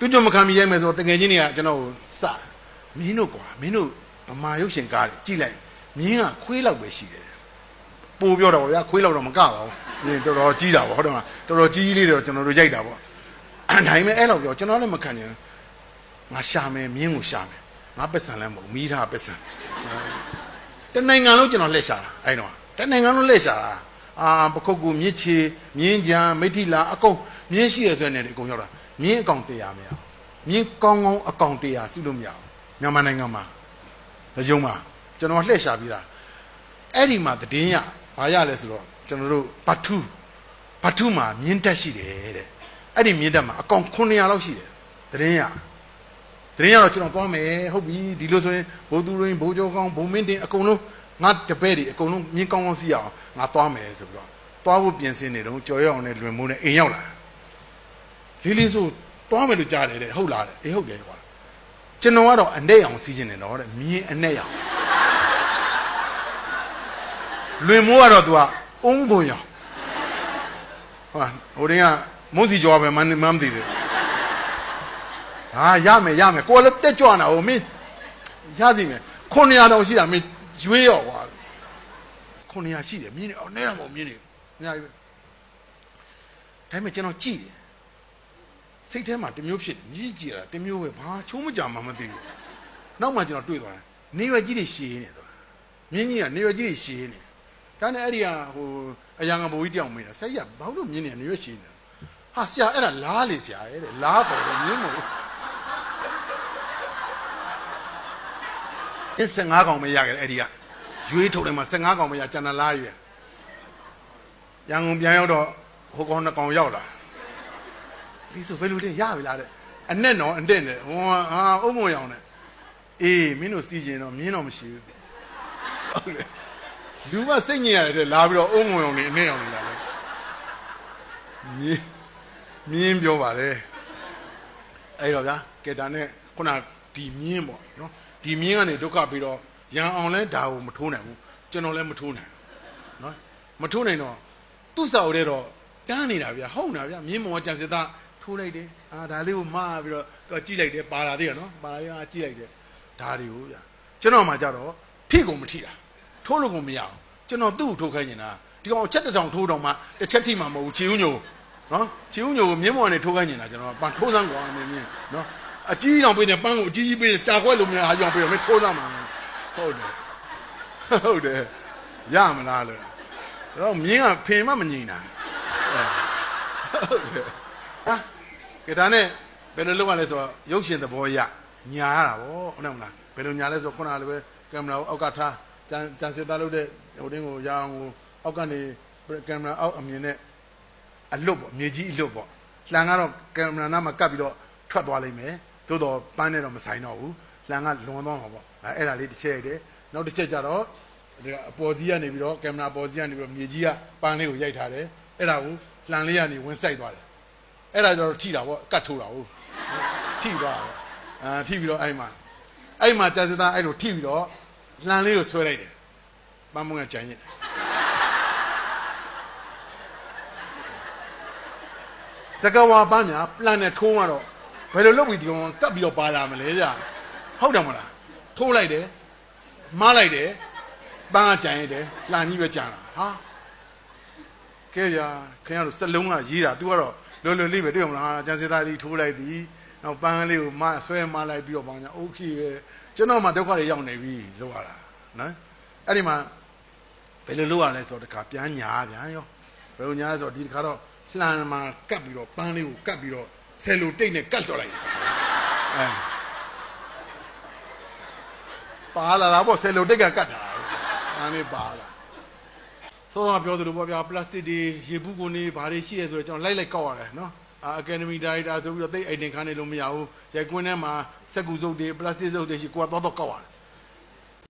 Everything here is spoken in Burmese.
သူကြုံမခံမိရိုက်မယ်ဆိုတကယ်ချင်းတွေကကျွန်တော်စမင်းတို့ကွာမင်းတို့ဗမာရုပ်ရှင်ကားတွေကြည့်လိုက်မင်းကခွေးလောက်ပဲရှိတယ်ပို့ပြောတော့ဗျာခွေးလောက်တော့မကပါဘူးမင်းတော်တော်ကြီးတာပေါ့ဟုတ်တယ်မလားတော်တော်ကြီးလေးတော့ကျွန်တော်တို့ရိုက်တာပေါ့ဒါပေမဲ့အဲ့လောက်ပြောကျွန်တော်လည်းမခံချင်ငါရှာမယ်မင်းကိုရှာမယ်ငါပက်ဆန်လည်းမဟုတ်မိထားပက်ဆန်တနိုင်ငံလုံးကျွန်တော်လှည့်ရှာတာအဲ့တော့တနိုင်ငံလုံးလှည့်ရှာတာပခုတ်ကူမြစ်ချေမြင်းကြံမိထီလာအကုန်မြင်းရှိရဆိုတဲ့နေအကုန်ရောက်တာမြင်းအကောင်100မရမြင်းကောင်းကောင်းအကောင်100စုလို့မရဘူးမြန်မာနိုင်ငံမှာရုံမှာကျွန်တော်လှည့်ရှာပြီးသားအဲ့ဒီမှာတည်င်းရဘာရလဲဆိုတော့ကျွန်တော်တို့ဘတ်ထူမှာမြင်းတက်ရှိတယ်တဲ့အဲ့ဒီမြင်းတက်မှာအကောင်900လောက်ရှိတယ်တည်င်းရတော့ကျွန်တော်သွားမယ်ဟုတ်ပြီဒီလိုဆိုရင်ဘိုးသူရင်းဘိုးကျော်ကောင်းဘုံမင်းတင်အကုန်လုံးငါတပည့်တွေအကုန်လုံးမြင်းကောင်းကောင်းစီရအောင်ငါသွားမယ်ဆိုပြီးတော့သွားဖို့ပြင်ဆင်နေတော့ကြော်ရအောင်နဲ့လွင်မိုးနဲ့အိမ်ရောက်လာလေးလေးဆိုသွားမယ်လို့ကြားတယ်တဲ့ဟုတ်လားတဲ့အေးဟုတ်တယ်ကွာကျွန်တော်ကတော့အနဲ့အောင်စီးကျင်တယ်တော့တဲ့မြင်းအနဲ့အောင်လွင်မိုးကတော့ तू အုံးကုန်ရောင်ဟာဟိုတင်းကမုန်းစီကြောပဲမမသိသေးဟာရမယ်ကိုလည်းတက်ကြွနာဟိုမင်းရစီမယ်900တောင်ရှိတာမင်းရွေးရောကွာ900ရှိတယ်မြင်းနေအောင်နဲတော့မဟုတ်မြင်းနေညာပြီဒါပေမဲ့ကျွန်တော်ကြည့်တယ်စိတ်ထဲမှာတမျိုးဖြစ်မြည်ကြည့်ရတာတမျိုးပဲဘာချိုးမကြမှာမသိဘူးနောက်မှကျွန်တော်တွေ့သွားတယ်နေရွယ်ကြီးတွေရှည်နေသွားမြင်းကြီးကနေရွယ်ကြီးတွေရှည်နေဒါနဲ့အဲ့ဒီကဟိုအရာငဘိုးကြီးတယောက်မေးတာဆက်ရဘာလို့မြင်းနေနေရွယ်ရှည်နေဟာဆရာအဲ့ဒါလားလေဆရာရဲ့လားပေါ်တယ်မြင်းမို့15ကောင်မရခဲ့အဲ့ဒီကရွေးထုတ်တယ်မှာ15ကောင်မရကျန်တာလားရွယ်ရန်ကုန်ပြန်ရောက်တော့ဟိုကောင်2ကောင်ရောက်လာဒီဆိုဘယ်လိုလဲရပြီလားတဲ့အနဲ့တော့အတဲ့နဲ့ဟိုအုံမုံရောင်နဲ့အေးမင်းတို့စီးကျင်တော့မြင်းတော့မရှိဘူးဟုတ်လေလူကစိတ်ညစ်ရတယ်တဲ့လာပြီးတော့အုံမုံရောင်နေအနဲ့ရောင်နေလာတယ်မြင်းပြောပါတယ်အဲ့တော့ဗျာကဲဒါနဲ့ခုနဒီမြင်းပေါ့နော်ဒီမြင်းကနေဒုက္ခပြီးတော့ရန်အောင်လဲဒါကိုမထိုးနိုင်ဘူးကျွန်တော်လည်းမထိုးနိုင်နော်မထိုးနိုင်တော့သူ့စာအုပ်ထဲတော့တန်းနေတာဗျာဟုတ်တာဗျာမြင်းမော်ကြံစစ်သားထိုးလိုက်တယ်ဒါလေးကိုမှားပြီးတော့သူကြည့်လိုက်တယ်ပါလာသေးရနော်ပါလာကြည့်လိုက်တယ်ဒါတွေကိုဗျာကျွန်တော်မှကြတော့ထိကုန်မထိတာထိုးလို့ကုန်မရအောင်ကျွန်တော်သူ့ကိုထိုးခိုင်းနေတာဒီကောင်ချက်တစ်ထောင်ထိုးတော့မှတစ်ချက်ထိမှမဟုတ်ဘူးချီဦးညိုနော်ချီဦးညိုကိုမြင်းမော်နဲ့ထိုးခိုင်းနေတာကျွန်တော်ပန်ထိုးစမ်းကွာမြင်းနော်အကြီးတောင်ပေးနေပန်းကိုအကြီးပေးကြာခွက်လို့မရဟာကြောင်ပေးရမထိုးစမ်းမှာဟုတ်တယ်ရမလားလို့တော့မြင်းကဖင်မမငြိမ်တာဟုတ်တယ်ဟာကဲဒါနဲ့ဘယ်လိုလုပ်ရလဲဆိုတော့ရုပ်ရှင်သဘောရညာရတာဗောဟုတ်တယ်မလားဘယ်လိုညာလဲဆိုခုနကလည်းပဲကင်မရာကိုအောက်ကထားကြံစစ်သားလုပ်တဲ့ဟိုတင်းကိုရအောင်ကိုအောက်ကနေကင်မရာအောက်အမြင်နဲ့အလွတ်ပေါ့မြေကြီးအလွတ်ပေါ့လှန်ကတော့ကင်မရာနားမှာကပ်ပြီးတော့ထွက်သွားလိမ့်မယ်သို့တော့ပန်းနဲ့တော့မဆိုင်တော့ဘူးလှန်ကလွန်သွားမှာပေါ့အဲ့ဒါလေးတစ်ချက်ရတယ်နောက်တစ်ချက်ကျတော့ဒီကအပေါ်စီးကနေပြီးတော့ကင်မရာပေါ်စီးကနေပြီးတော့မြေကြီးကပန်းလေးကိုရိုက်ထားတယ်အဲ့ဒါကိုလှန်လေးကနေဝင်စိုက်သွားတယ်အဲ့ဒါကျတော့ထိတာပေါ့ကတ်ထိုးတာဟုတ်ထိသွားတယ်ထိပြီးတော့အဲ့မှာကြာစသားအဲ့လိုထိပြီးတော့လှန်လေးကိုဆွဲလိုက်တယ်ပန်းမုံကကြံရင်စကဝါပန်းများပလန်နဲ့ထိုးတော့ဘယ်လိုလုပ်ပြီးဒီကောင်ကတ်ပြီးတော့ပါလာမလဲဗျဟုတ်တယ်မလားထိုးလိုက်တယ်မားလိုက်တယ်ပန်းကကြံရတယ်လှန်ကြီးပဲကြံတာဟာကဲဗျာခင်ဗျားတို့စလုံးကရေးတာ तू ကတော့လွယ်လွယ်လေးပဲတွေ့ရမလားကျန်စစ်သားကြီးထိုးလိုက်သည်နောက်ပန်းလေးကိုမဆွဲမလိုက်ပြီးတော့ပေါင်းညာโอเคပဲကျွန်တော်မှဒုက္ခတွေရောက်နေပြီလို့ရတာနော်အဲ့ဒီမှာဘယ်လိုလုပ်ရလဲဆိုတော့တခါပြန်ညာပြန်ရောဘယ်လိုညာလဲဆိုတော့ဒီတခါတော့လှန်မှာကတ်ပြီးတော့ပန်းလေးကိုကတ်ပြီးတော့ဆယ်လိုတိတ်နဲ့ကတ်တော့လိုက်ပါလာတာပေါ့ဆယ်လိုတိတ်ကကတ်တာအဲ့ဒီပါလာဆိုတော့ပြောသလိုပေါ့ဗျာပလတ်စတစ်တွေရေဘူးကုန်တွေဘာတွေရှိရဲဆိုတော့ကျွန်တော်လိုက်ကောက်ရတယ်နော်အကယ်ဒမီဒါရိုက်တာဆိုပြီးတော့တိတ်အိုင်တင်ခန်းနေလို့မရဘူးရိုက်ကွင်းထဲမှာစက်ကူစုပ်တွေပလတ်စတစ်စုပ်တွေရှိကိုကတော့ကောက်ရတယ်